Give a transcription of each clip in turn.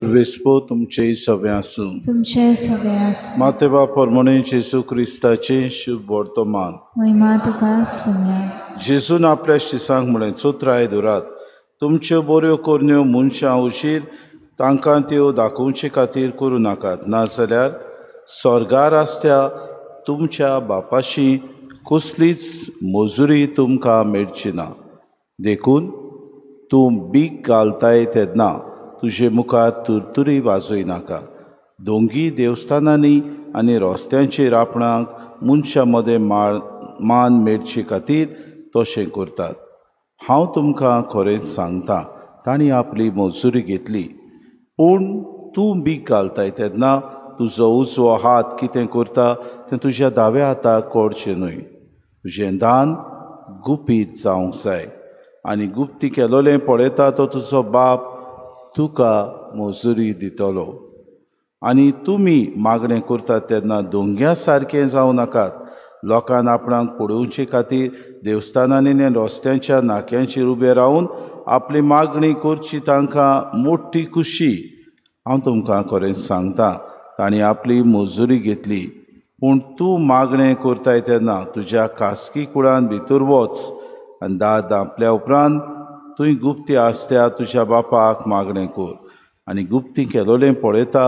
वेस्पो तुमचे सगळे आसूं. तुमचे सगळे आसूं. मातेवा परमणे जेजू क्रिस्ताचे शुभ वर्तमान. महिमा तुका सुम्या. जेजून आपल्या शिसांक म्हळें, चोत्राय दुरात तुमच्यो बऱ्यो कोरण्यो मनशां उशीर तांकां त्यो दाखोवचे खातीर करूं नाकात, नाजाल्यार स्वर्गार आसत्या तुमच्या बापाची कसलीच मजुरी तुमकां मेळची ना. देखून तूं बीक घालताय तेन्ना तुजे मुखार तुरतुरी वाजोय नाका. दोंगी देवस्थानांनी आनी रस्त्यांचेर आपणाक मनशां मदें मान मेळचे खातीर तशें करतात. हांव तुमकां खरेंच सांगतां, तांणी आपली मजुरी घेतली. पूण तूं बीक घालताय तेन्ना तुजो उजवो हात कितें करता तें तुज्या दाव्या हाताक कळचें न्हय. तुजें दान गुपीत जावंक जाय, आनी गुप्ती केलोलें पळयता तो तुजो बाप तुका मजुरी दितलो. आनी तुमी मागणें करतात तेन्ना दोंग्या सारकें जावं नाकात. लोकांक आपणाक पळोवचे खातीर देवस्थानांनी आनी रस्त्यांच्या नाक्यांचेर उबे रावन आपली मागणी करची तांकां मोठी खुशी. हांव तुमकां खरेंच सांगतां, तांणी आपली मजुरी घेतली. पूण तूं मागणें करताय तेन्ना तुज्या खासगी कुळान भितर वच आनी दार धांपल्या उपरांत थंय गुप्ती आसत्या तुज्या बापाक मागणें कर, आनी गुप्ती केलोलें पळयता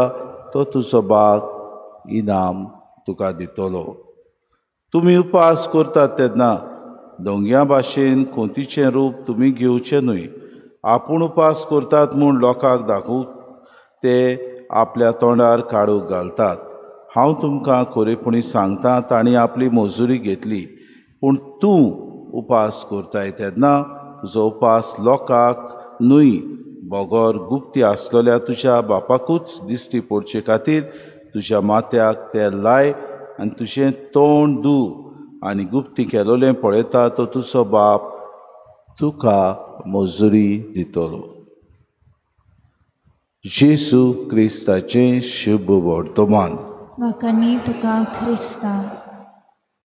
तो तुजो बाप इनाम तुका दितलो. तुमी उपास करतात तेन्ना दोंग्या भाशेन खोतीचें रूप तुमी घेवचें न्हय. आपूण उपास करतात म्हूण लोकांक दाखोवंक ते आपल्या तोंडार काळूक घालतात. हांव तुमकां खरेपणी सांगतां, तांणी आपली मजुरी घेतली. पूण तूं उपास करताय तेन्ना तुजो उपास लोकांक न्हय, बोगोर गुप्ती आसलोल्या तुज्या बापाकूच दिश्टी पडचे खातीर तुज्या माथ्याक तेल लाय आनी तुजें तोंड धू, आनी गुप्ती केलोलें पळयता तो तुजो बाप तुका मजुरी दितलो. जेजू क्रिस्ताचें शुभ वर्तमान. वखणी तुका ख्रिस्ता.